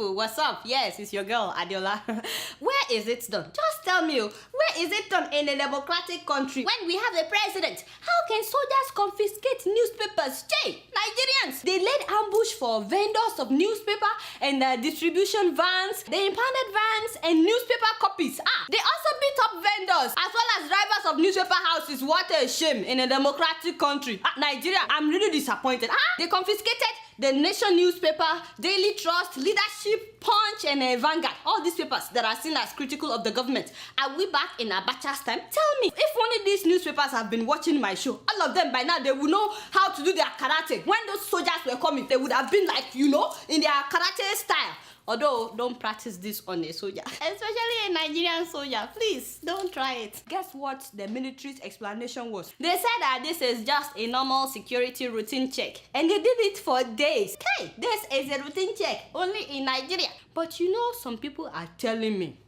people, what's up? Yes, it's your girl, Adeola. Where is it done? Just tell me, where is it done in a democratic country when we have a president? How can soldiers confiscate newspapers? Nigerians, they laid ambush for vendors of newspaper and distribution vans, the impounded vans and newspaper copies. They also beat up vendors as well as drivers of newspaper houses. What a shame in a democratic country. Nigeria, I'm really disappointed. They confiscated the Nation newspaper, Daily Trust, Leadership, Punch, and Vanguard. All these papers that are seen as critical of the government. Are we back in Abacha's time? Tell me, if only these newspapers have been watching my show, all of them by now, they would know how to do their karate. When those soldiers were coming, they would have been like, in their karate style. Although, don't practice this on a soldier. Especially a Nigerian soldier. Please, don't try it. Guess what the military's explanation was? They said that this is just a normal security routine check. And they did it for days. Okay, this is a routine check, only in Nigeria. But some people are telling me,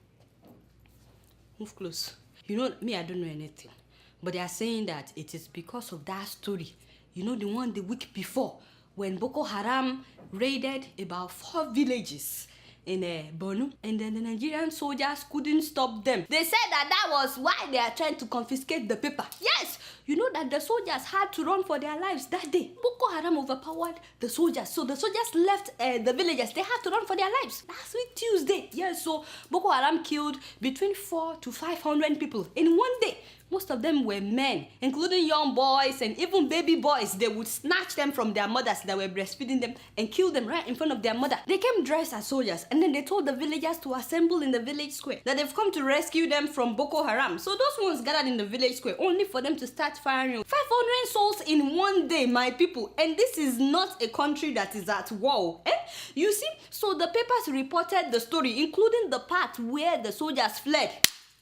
move close. Me, I don't know anything. But they are saying that it is because of that story. The one the week before, when Boko Haram raided about 4 villages in Borno, and then the Nigerian soldiers couldn't stop them. They said that was why they are trying to confiscate the paper. Yes, that the soldiers had to run for their lives that day. Boko Haram overpowered the soldiers, so the soldiers left the villages. They had to run for their lives. Last week Tuesday, yes, so Boko Haram killed between 400 to 500 people in one day. Most of them were men, including young boys and even baby boys. They would snatch them from their mothers that were breastfeeding them and kill them right in front of their mother. They came dressed as soldiers, and then they told the villagers to assemble in the village square, that they've come to rescue them from Boko Haram. So those ones gathered in the village square only for them to start firing. 500 souls in one day, my people. And this is not a country that is at war. You see? So the papers reported the story, including the part where the soldiers fled.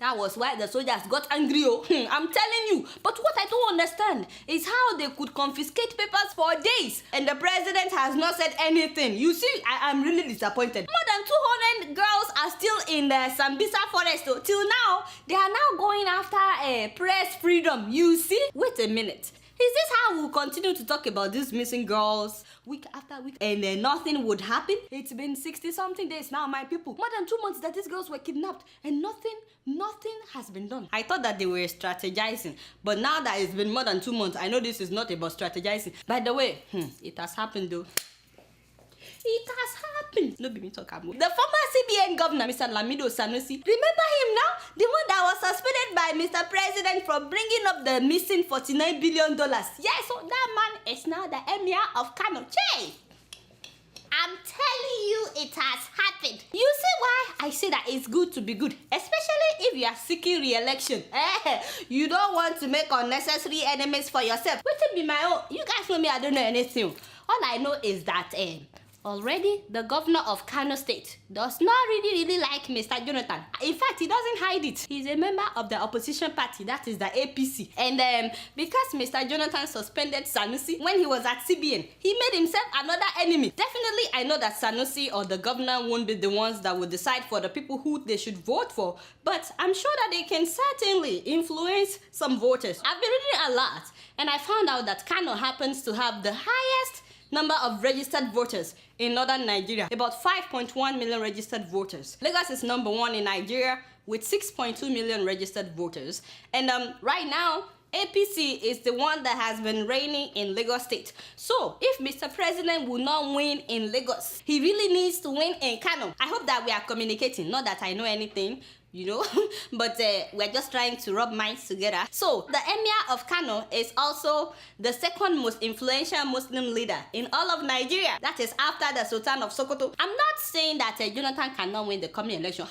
That was why the soldiers got angry. I'm telling you. But what I don't understand is how they could confiscate papers for days and the president has not said anything. You see, I'm really disappointed. More than 200 girls are still in the Sambisa forest. Till now, they are now going after press freedom. You see? Wait a minute. Is this how we'll continue to talk about these missing girls week after week and nothing would happen? It's been 60-something days now, my people. More than 2 months that these girls were kidnapped and nothing has been done. I thought that they were strategizing, but now that it's been more than 2 months, I know this is not about strategizing. By the way, it has happened though. It has happened. No be me talk about. The former CBN governor, Mr. Lamido Sanusi, remember him now? The one that was suspended by Mr. President for bringing up the missing $49 billion. Yes, so that man is now the Emir of Kano. I'm telling you, it has happened. You see why I say that it's good to be good, especially if you are seeking re-election. You don't want to make unnecessary enemies for yourself. Wait till be my own. You guys know me, I don't know anything. All I know is that already the governor of Kano State does not really like Mr. Jonathan. In fact, he doesn't hide it. He's a member of the opposition party, that is the APC. And because Mr. Jonathan suspended Sanusi when he was at CBN, he made himself another enemy. Definitely, I know that Sanusi or the governor won't be the ones that will decide for the people who they should vote for, but I'm sure that they can certainly influence some voters. I've been reading a lot, and I found out that Kano happens to have the highest number of registered voters in northern Nigeria, about 5.1 million registered voters. Lagos is number 1 in Nigeria with 6.2 million registered voters. And right now, APC is the one that has been reigning in Lagos State. So, if Mr. President will not win in Lagos, he really needs to win in Kano. I hope that we are communicating, not that I know anything, but we're just trying to rub minds together. So, the Emir of Kano is also the second most influential Muslim leader in all of Nigeria. That is after the Sultan of Sokoto. I'm not saying that Jonathan cannot win the coming election.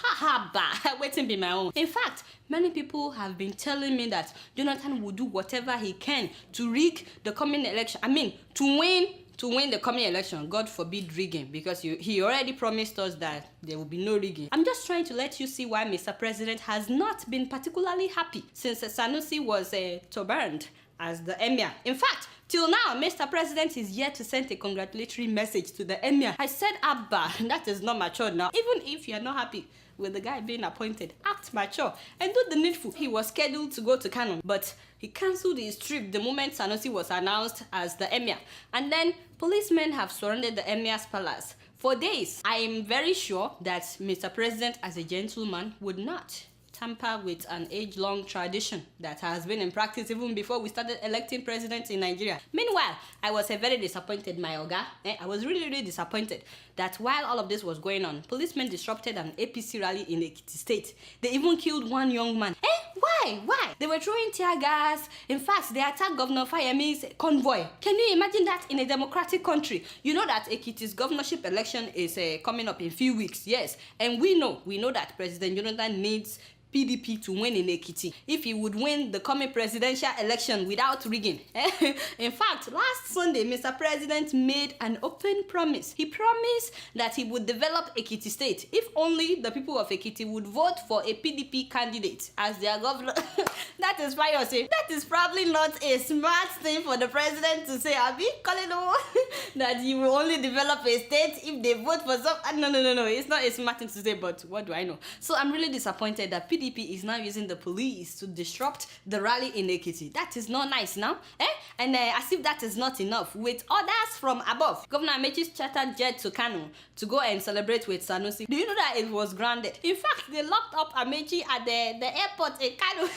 Waiting be my own. In fact, many people have been telling me that Jonathan will do whatever he can to rig the coming election. I mean, to win the coming election. God forbid rigging, because he already promised us that there will be no rigging. I'm just trying to let you see why Mr. President has not been particularly happy since Sanusi was turbaned as the Emir. In fact, till now, Mr. President is yet to send a congratulatory message to the Emir. I said, Abba, that is not mature now. Even if you're not happy with the guy being appointed, act mature and do the needful. He was scheduled to go to Kano, but he cancelled his trip the moment Sanusi was announced as the Emir. And then policemen have surrounded the Emir's palace for days. I am very sure that Mr. President, as a gentleman, would not tamper with an age-long tradition that has been in practice even before we started electing presidents in Nigeria. Meanwhile, I was very disappointed, my oga. I was really disappointed that while all of this was going on, policemen disrupted an APC rally in Ekiti State. They even killed one young man. Why? They were throwing tear gas. In fact, they attacked Governor Fayemi's convoy. Can you imagine that in a democratic country? You know that Ekiti's governorship election is coming up in a few weeks, yes. And we know that President Jonathan needs PDP to win in Ekiti if he would win the coming presidential election without rigging. In fact, last Sunday, Mr. President made an open promise. He promised that he would develop Ekiti State if only the people of Ekiti would vote for a PDP candidate as their governor. That is why you're saying that is probably not a smart thing for the president to say. I'll be calling that he will only develop a state if they vote for some. No. It's not a smart thing to say, but what do I know? So I'm really disappointed that PDP is now using the police to disrupt the rally in Ekiti. That is not nice now. And as if that is not enough, with orders from above, Governor Amechi's chartered jet to Kano to go and celebrate with Sanusi. Do you know that it was grounded? In fact, they locked up Amechi at the airport in Kano.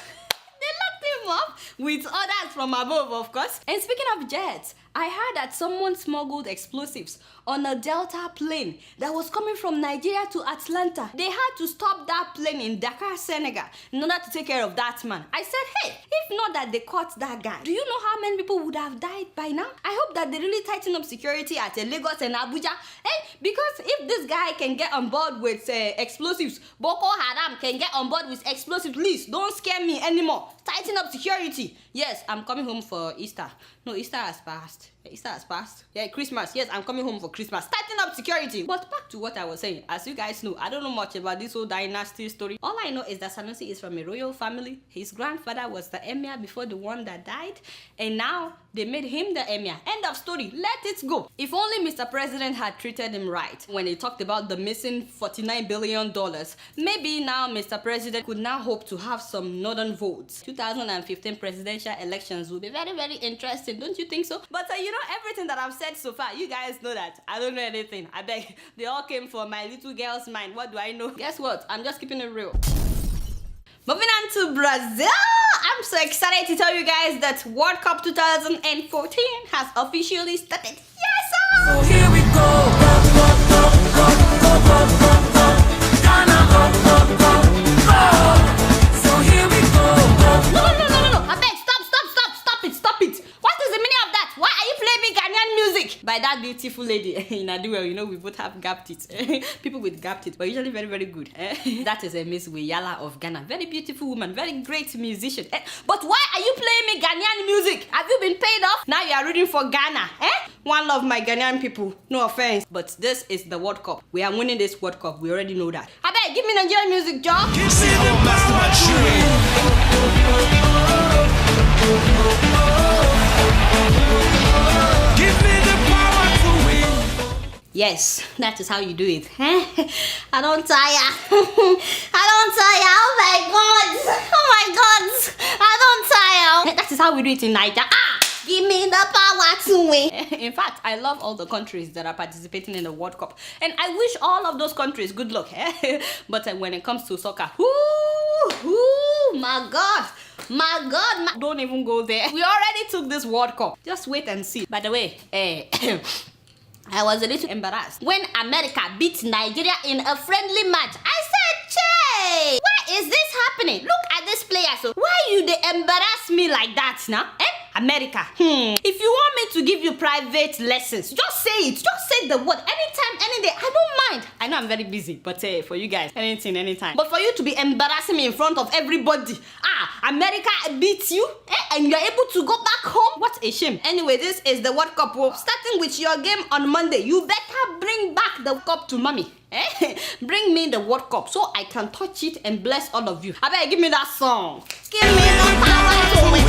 They locked him up with orders from above, of course. And speaking of jets, I heard that someone smuggled explosives on a Delta plane that was coming from Nigeria to Atlanta. They had to stop that plane in Dakar, Senegal, in order to take care of that man. I said, hey, if not that they caught that guy, do you know how many people would have died by now? I hope that they really tighten up security at Lagos and Abuja. Because if this guy can get on board with explosives, Boko Haram can get on board with explosives, please don't scare me anymore. Tighten up security. Yes, I'm coming home for Easter. No, Easter has passed. Easter has passed. Yeah, Christmas. Yes, I'm coming home for Christmas. Tighten up security. But back to what I was saying. As you guys know, I don't know much about this whole dynasty story. All I know is that Sanusi is from a royal family. His grandfather was the Emir before the one that died. And now they made him the Emir. End of story. Let it go. If only Mr. President had treated him right when he talked about the missing $49 billion, maybe now Mr. President could now hope to have some northern votes. 2015 presidential elections will be very interesting, don't you think so? But you know, everything that I've said so far, you guys know that I don't know anything. I beg, they all came from my little girl's mind. What do I know? Guess what? I'm just keeping it real. Moving on to Brazil, I'm so excited to tell you guys that World Cup 2014 has officially started. Yes, sir! So here we go. So here we go. No. I beg, stop it. What is the meaning of that? Why are you playing me Ghanaian music? By that beautiful lady in Adeola, you know, we both have gap teeth. People with gap teeth, but usually very good. That is a Miss Weyala of Ghana. Very beautiful woman, very great musician. But why are you playing me Ghanaian music? Have you been paid off? Now you are rooting for Ghana. One love, my Ghanaian people. No offense, but this is the World Cup. We are winning this World Cup. We already know that. I beg, give me Nigerian music, Joe. Give me the power to win. Yes, that is how you do it. I don't tire. Oh my god. I don't tire. That is how we do it in Niger. Give me the power to win. In fact, I love all the countries that are participating in the World Cup. And I wish all of those countries good luck. But when it comes to soccer, my God, don't even go there. We already took this World Cup. Just wait and see. By the way, I was a little embarrassed when America beat Nigeria in a friendly match. I said, Che, why is this happening? Look at this player. So why you they embarrass me like that now? America. If you want me to give you private lessons, just say it. Just say the word. Anytime, any day. I don't mind. I know I'm very busy, but for you guys, anything, anytime. But for you to be embarrassing me in front of everybody, America beats you, and you're able to go back home. What a shame. Anyway, this is the World Cup. Starting with your game on Monday, you better bring back the cup to mommy. Bring me the World Cup so I can touch it and bless all of you. I better give me that song. Give me the power to win.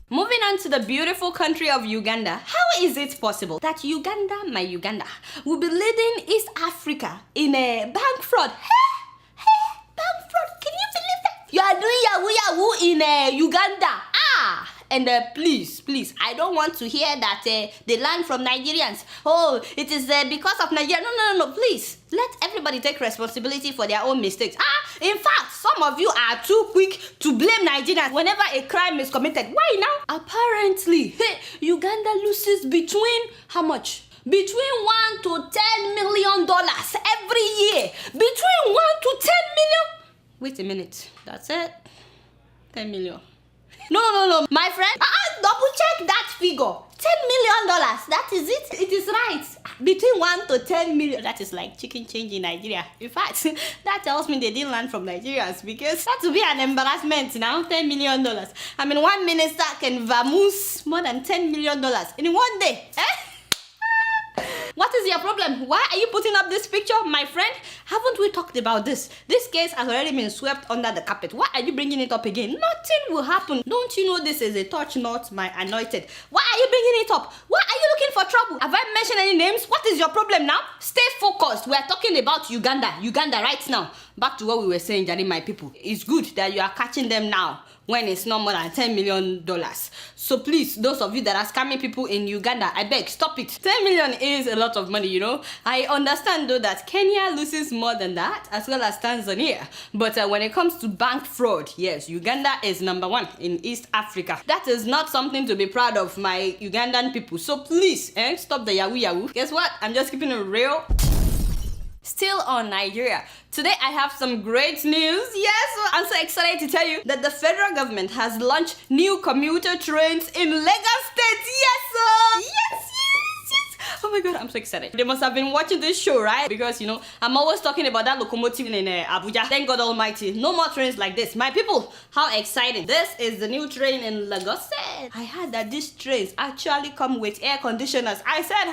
Moving on to the beautiful country of Uganda. How is it possible that Uganda, my Uganda, will be leading East Africa in a bank fraud? Bank fraud. Can you believe that? You are doing Yahoo in Uganda. And please, I don't want to hear that they learn from Nigerians. Oh, it is because of Nigeria. No, please. Let everybody take responsibility for their own mistakes. In fact, some of you are too quick to blame Nigerians whenever a crime is committed. Why now? Apparently, Uganda loses between how much? Between $1 to $10 million every year. Between 1 to 10 million. Wait a minute. That's it. 10 million. No. My friend, double check that figure. $10 million. That is it. It is right. Between 1 to 10 million. That is like chicken change in Nigeria. In fact, that tells me they didn't learn from Nigerians, because that would be an embarrassment now. $10 million. I mean, one minister can vamoose more than $10 million in one day. What is your problem? Why are you putting up this picture, my friend? Haven't we talked about this? This case has already been swept under the carpet. Why are you bringing it up again? Nothing will happen. Don't you know this is a touch not my anointed? Why are you bringing it up? Why are you looking for trouble? Have I mentioned any names? What is your problem now? Stay focused. We are talking about Uganda right now. Back to what we were saying, Daddy, my people. It's good that you are catching them now, when it's not more than $10 million. So please, those of you that are scamming people in Uganda, I beg, stop it. 10 million is a lot of money, you know. I understand though that Kenya loses more than that, as well as Tanzania. But when it comes to bank fraud, yes, Uganda is #1 in East Africa. That is not something to be proud of, my Ugandan people. So please, stop the yahoo. Guess what? I'm just keeping it real. Still on Nigeria. Today I have some great news. Yes, I'm so excited to tell you that the federal government has launched new commuter trains in Lagos State. Yes, sir. Yes. Oh my god, I'm so excited. They must have been watching this show, right? Because, you know, I'm always talking about that locomotive in Abuja. Thank God Almighty. No more trains like this. My people, how exciting. This is the new train in Lagos State. I heard that these trains actually come with air conditioners. I said,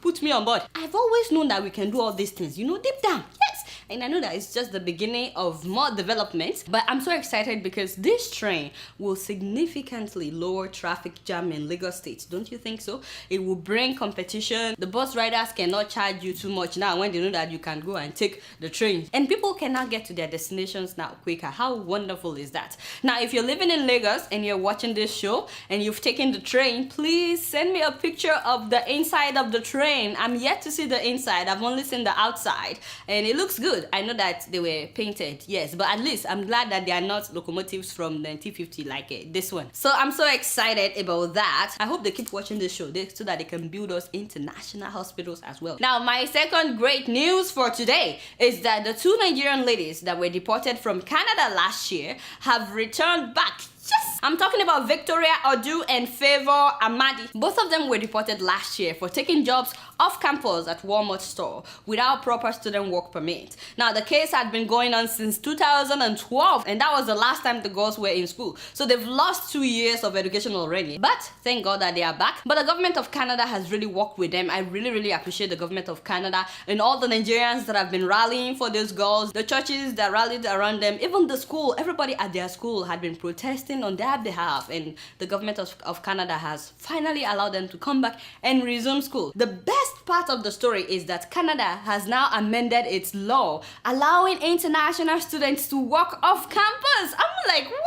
put me on board. I've always known that we can do all these things, you know, deep down. Yes. And I know that it's just the beginning of more development, but I'm so excited because this train will significantly lower traffic jam in Lagos State. Don't you think so? It will bring competition. The bus riders cannot charge you too much now when they know that you can go and take the train. And people can now get to their destinations now quicker. How wonderful is that? Now, if you're living in Lagos and you're watching this show and you've taken the train, please send me a picture of the inside of the train. I'm yet to see the inside. I've only seen the outside and it looks good. I know that they were painted, yes, but at least I'm glad that they are not locomotives from 1950 like this one. So I'm so excited about that. I hope they keep watching this show so that they can build us international hospitals as well. Now, my second great news for today is that the 2 Nigerian ladies that were deported from Canada last year have returned back. Yes! I'm talking about Victoria Odu and Favor Amadi. Both of them were deported last year for taking jobs off campus at Walmart store without proper student work permit. Now, the case had been going on since 2012, and that was the last time the girls were in school. So they've lost 2 years of education already. But thank God that they are back. But the government of Canada has really worked with them. I really appreciate the government of Canada and all the Nigerians that have been rallying for these girls, the churches that rallied around them, even the school. Everybody at their school had been protesting on their behalf, and the government of Canada has finally allowed them to come back and resume school. The best part of the story is that Canada has now amended its law allowing international students to work off campus. I'm like, what?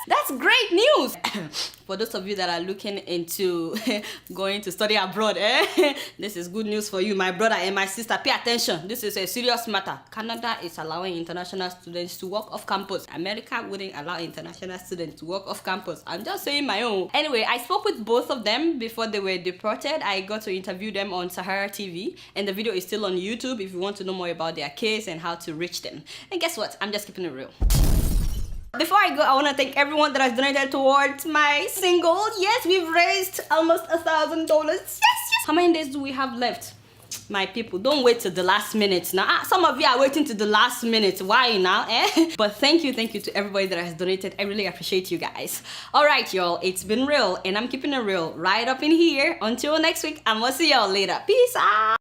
That's great news. For those of you that are looking into going to study abroad, this is good news for you, my brother and my sister. Pay attention. This is a serious matter. Canada is allowing international students to work off campus. America wouldn't allow international students to work off campus. I'm just saying my own. Anyway, I spoke with both of them before they were deported. I got to interview them on Sahara TV, and the video is still on YouTube if you want to know more about their case and how to reach them. And guess what? I'm just keeping it real. Before I go, I want to thank everyone that has donated towards my single. Yes, we've raised almost $1,000. Yes. How many days do we have left? My people, don't wait till the last minute now. Some of you are waiting to the last minute. Why now, But thank you to everybody that has donated. I really appreciate you guys. All right, y'all, it's been real, and I'm keeping it real right up in here. Until next week, I'm gonna see y'all later. Peace out.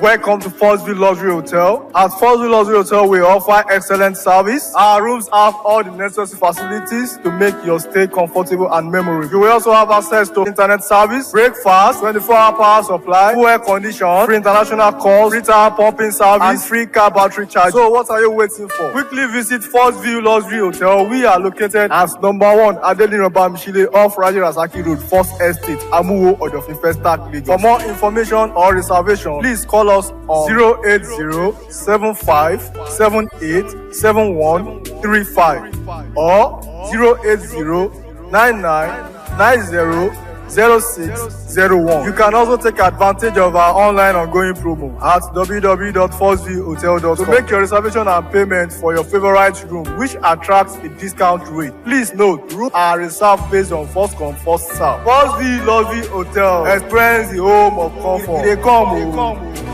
Welcome to First View Luxury Hotel. At First View Luxury Hotel, we offer excellent service. Our rooms have all the necessary facilities to make your stay comfortable and memorable. You will also have access to internet service, breakfast, 24-hour power supply, full air condition, free international calls, free tire pumping service, and free car battery charge. So what are you waiting for? Quickly visit First View Luxury Hotel. We are located at number 1 Adeola off Raji Rasaki Road, First Estate, Amuwo, Odofin Festac, Lagos. For more information or reservation, please call us on 080-7578-7135 or 080-9990-0601. You can also take advantage of our online ongoing promo at www.firstviewhotel.com to make your reservation and payment for your favorite room, which attracts a discount rate. Please note, rooms are reserved based on first come, first serve. First View Luxury Hotel. Experience the home of comfort. They come.